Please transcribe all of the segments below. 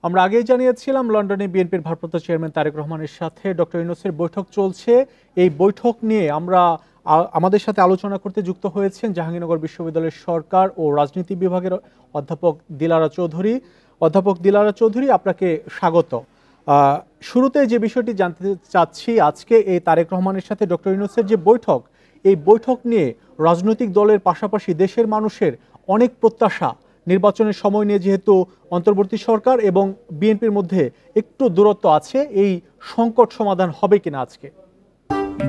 আমরা আগেই জানিয়েছিলাম লন্ডনে বিএনপির ভারপ্রাপ্ত চেয়ারম্যান তারেক রহমানের সাথে ডক্টর ইউনূসের বৈঠক চলছে। এই বৈঠক নিয়ে আমরা আমাদের সাথে আলোচনা করতে যুক্ত হয়েছেন জাহাঙ্গীরনগর বিশ্ববিদ্যালয়ের সরকার ও রাজনীতি বিভাগের অধ্যাপক দিলারা চৌধুরী। অধ্যাপক দিলারা চৌধুরী, আপনাকে স্বাগত। শুরুতে যে বিষয়টি জানতে চাচ্ছি, আজকে এই তারেক রহমানের সাথে ডক্টর ইউনূসের যে বৈঠক, এই বৈঠক নিয়ে রাজনৈতিক দলের পাশাপাশি দেশের মানুষের অনেক প্রত্যাশা। নির্বাচনের সময় নিয়ে যেহেতু অন্তর্বর্তী সরকার এবং বিএনপির মধ্যে একটু দূরত্ব আছে, এই সংকট সমাধান হবে কিনা আজকে?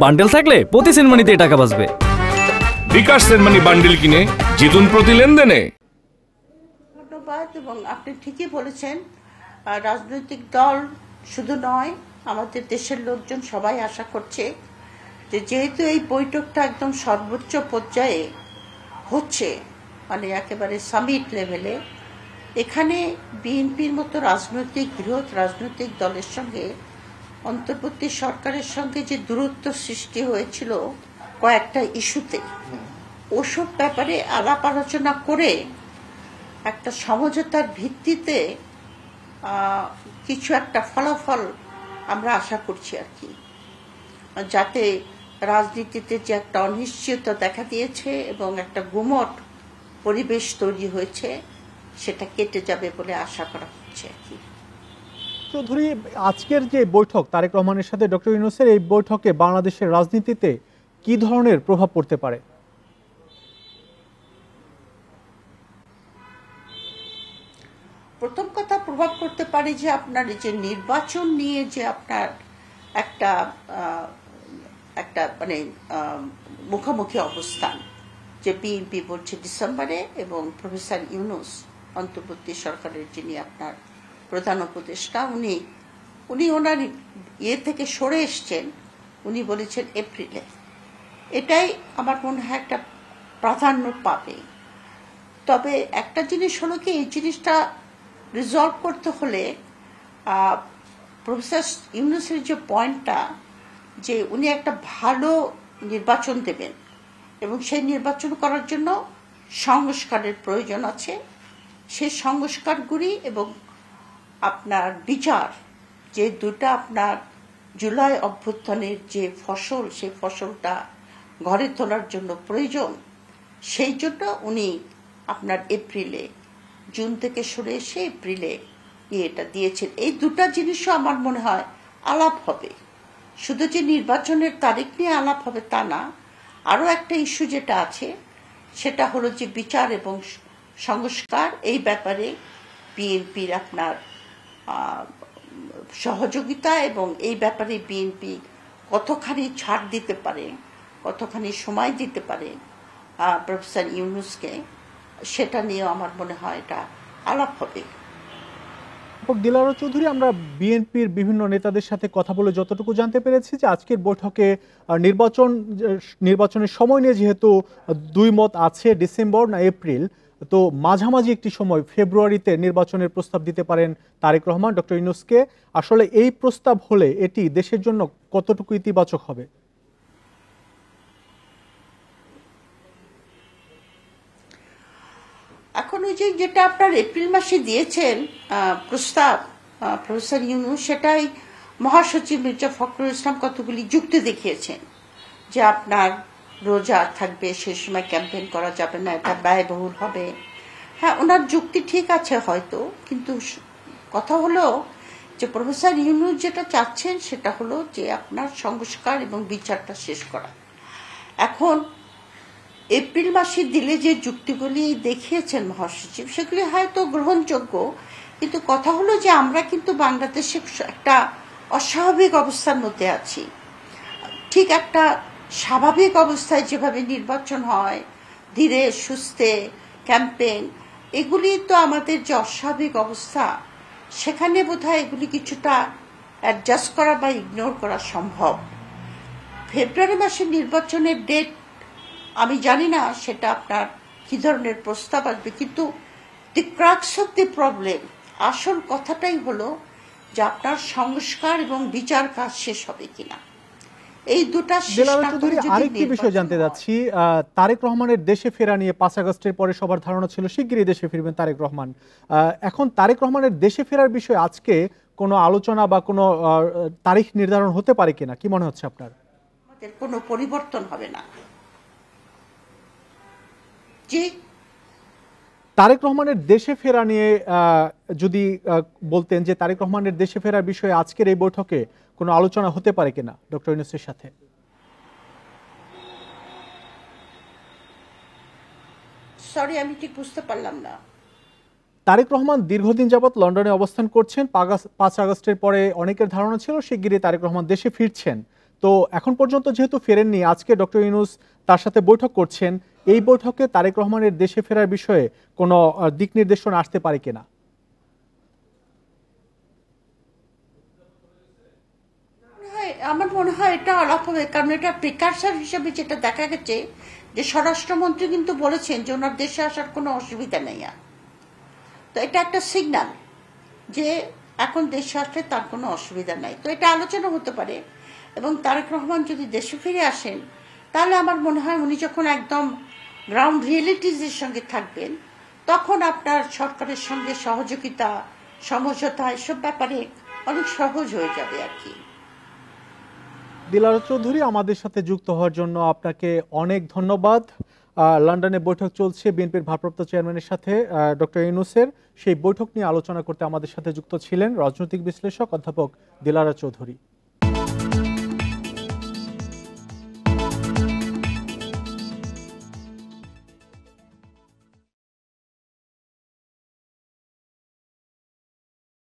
বান্ডেল থাকলে প্রতি সেনমানিতে টাকা বাঁচবে। বিকাশ সেনমানি বান্ডেল কিনে জিতুন প্রতি লেনদেনে। ধন্যবাদ। এবং আপনি ঠিকই বলেছেন, রাজনৈতিক দল শুধু নয়, আমাদের দেশের লোকজন সবাই আশা করছে যে যেহেতু এই বৈঠকটা একদম সর্বোচ্চ পর্যায়ে হচ্ছে, মানে একেবারে সামিট লেভেলে, এখানে বিএনপির মতো বৃহৎ রাজনৈতিক দলের সঙ্গে অন্তর্বর্তী সরকারের সঙ্গে যে দূরত্ব সৃষ্টি হয়েছিল কয়েকটা ইস্যুতে, ওসব ব্যাপারে আলাপ আলোচনা করে একটা সমঝোতার ভিত্তিতে কিছু একটা ফলাফল আমরা আশা করছি আর কি, যাতে রাজনীতিতে যে একটা অনিশ্চয়তা দেখা দিয়েছে এবং একটা গুমট পরিবেশ তৈরি হয়েছে, সেটা কেটে যাবে বলে আশা করা হচ্ছে আর কি। চৌধুরী, আজকের যে বৈঠক তারেক রহমানের সাথে ডক্টর ইউনূসের, এই বৈঠকে বাংলাদেশের রাজনীতিতে কি ধরনের প্রভাব পড়তে পারে? প্রথম কথা, প্রভাব পড়তে পারে যে আপনার যে নির্বাচন নিয়ে যে আপনার একটা একটা মানে মুখোমুখি অবস্থান, যে বিএনপি বলছে ডিসেম্বরে এবং প্রফেসর ইউনূস অন্তর্বর্তী সরকারের যিনি আপনার প্রধান উপদেষ্টা, উনি ওনার থেকে সরে এসছেন, উনি বলেছেন এপ্রিলে। এটাই আমার মনে হয় একটা প্রাধান্য পাবে। তবে একটা জিনিস হলো কি, এই জিনিসটা রিজলভ করতে হলে প্রফেসর ইউনূসের যে পয়েন্টটা, যে উনি একটা ভালো নির্বাচন দেবেন এবং সেই নির্বাচন করার জন্য সংস্কারের প্রয়োজন আছে, সেই সংস্কারগুলি এবং আপনার বিচার, যে দুটা আপনার জুলাই অভ্যুত্থানের যে ফসল, সেই ফসলটা ঘরে তোলার জন্য প্রয়োজন, সেই জন্য উনি আপনার জুন থেকে সরে এসে এপ্রিলে এটা দিয়েছেন। এই দুটা জিনিসও আমার মনে হয় আলাপ হবে। শুধু যে নির্বাচনের তারিখ নিয়ে আলাপ হবে তা না, আরও একটা ইস্যু যেটা আছে সেটা হলো যে বিচার এবং সংস্কার, এই ব্যাপারে বিএনপির আপনার সহযোগিতা এবং এই ব্যাপারে বিএনপি কতখানি ছাড় দিতে পারে, কতখানি সময় দিতে পারে প্রফেসর ইউনূসকে, সেটা নিয়েও আমার মনে হয় এটা আলাপ হবে। দিলারা চৌধুরী, আমরা বিএনপির বিভিন্ন নেতাদের সাথে কথা বলে যতটুকু জানতে পেরেছি যে আজকের বৈঠকে নির্বাচনের সময় নিয়ে যেহেতু দুই মত আছে, ডিসেম্বর না এপ্রিল, তো মাঝামাঝি একটি সময় ফেব্রুয়ারিতে নির্বাচনের প্রস্তাব দিতে পারেন তারেক রহমান ডক্টর ইউনূসকে। আসলে এই প্রস্তাব হলে এটি দেশের জন্য কতটুকু ইতিবাচক হবে? এখন ওই যে যেটা আপনার এপ্রিল মাসে দিয়েছেন প্রস্তাব প্রফেসর ইউনূস, সেটাই মহাসচিব মির্জা ফখরুল ইসলাম কতগুলি যুক্তি দেখিয়েছেন, যে আপনার রোজা থাকবে, সে সময় ক্যাম্পেইন করা যাবে না, এটা ব্যয়বহুল হবে। হ্যাঁ, ওনার যুক্তি ঠিক আছে হয়তো, কিন্তু কথা হলো যে প্রফেসর ইউনূস যেটা চাচ্ছেন সেটা হলো যে আপনার সংস্কার এবং বিচারটা শেষ করা। এখন এপ্রিল মাসে দিলে যে যুক্তিগুলি দেখিয়েছেন মহাসচিব, সেগুলি হয়তো গ্রহণযোগ্য, কিন্তু কথা হলো যে আমরা কিন্তু বাংলাদেশে একটা অস্বাভাবিক অবস্থার মধ্যে আছি। ঠিক একটা স্বাভাবিক অবস্থায় যেভাবে নির্বাচন হয়, ধীরে সুস্থে ক্যাম্পেইন, এগুলি তো আমাদের যে অস্বাভাবিক অবস্থা, সেখানে বোধহয় এগুলি কিছুটা অ্যাডজাস্ট করা বা ইগনোর করা সম্ভব। ফেব্রুয়ারি মাসে নির্বাচনের ডেট আমি জানি না সেটা আপনার কি ধরনের প্রস্তাব আসবে, কিন্তু দি ক্রাক্স অফ দি প্রবলেম, আসল কথাটাই হলো যে আপনার সংস্কার এবং বিচার কাজ শেষ হবে কিনা। এই দুটা শেষ দিলারা না করে চৌধুরী, যদি আরেকটি বিষয় নির্বাচন জানতে হয়, যাচ্ছি। তারেক রহমানের দেশে ফেরা নিয়ে 5 আগস্টের পরে সবার ধারণা ছিল শিগগিরই দেশে ফিরবেন তারেক রহমান। এখন তারেক রহমানের দেশে ফেরার বিষয়ে আজকে কোনো আলোচনা বা কোনো তারিখ নির্ধারণ হতে পারে কিনা, কি মনে হচ্ছে আপনার? আমাদের কোনো পরিবর্তন হবে না। যে তারেক রহমানের দেশে ফেরা নিয়ে যদি বলতেন যে তারেক রহমানের দেশে ফেরার বিষয়ে আজকের এই বৈঠকে কোনো আলোচনা হতে পারে কিনা ডক্টর ইউনূসের সাথে? সরি, আমি ঠিক বুঝতে পারলাম না। তারেক রহমান দীর্ঘদিন যাবৎ লন্ডনে অবস্থান করছেন। 5 আগস্টের পরে অনেকের ধারণা ছিল শিগগিরই তারেক রহমান দেশে ফিরছেন। তো এখন পর্যন্ত যেহেতু ফেরেননি, আজকে ডক্টর ইউনূস তার সাথে বৈঠক করছেন। এই বৈঠকে তারেক রহমানের দেশে ফেরার বিষয়ে কোনো দিক নির্দেশনা আসতে পারে কিনা? আমার মনে হয় এটা আলাপ হবে, কারণ এটা প্রিকারসার হিসেবে যেটা দেখা গেছে যে স্বরাষ্ট্রমন্ত্রী কিন্তু বলেছেন যে ওনার দেশে আসার কোনো অসুবিধা নেই। তো এটা একটা সিগন্যাল যে এখন দেশে আসলে তার কোনো অসুবিধা নাই। তো এটা আলোচনা হতে পারে, এবং তারেক রহমান যদি দেশে ফিরে আসেন তাহলে আমার মনে হয় উনি যখন একদম গ্রাউন্ড রিয়েলিটিজের সঙ্গে থাকবেন, তখন আপনার সরকারের সঙ্গে সহযোগিতা, সমঝোতা এসব ব্যাপারে অনেক সহজ হয়ে যাবে আর কি। দিলারা চৌধুরী, আমাদের সাথে যুক্ত হওয়ার জন্য আপনাকে অনেক ধন্যবাদ। লন্ডনে বৈঠক চলছে বিএনপির ভারপ্রাপ্ত চেয়ারম্যানের সাথে ডক্টর ইউনূসের। সেই বৈঠক নিয়ে আলোচনা করতে আমাদের সাথে যুক্ত ছিলেন রাজনৈতিক বিশ্লেষক অধ্যাপক দিলারা চৌধুরী।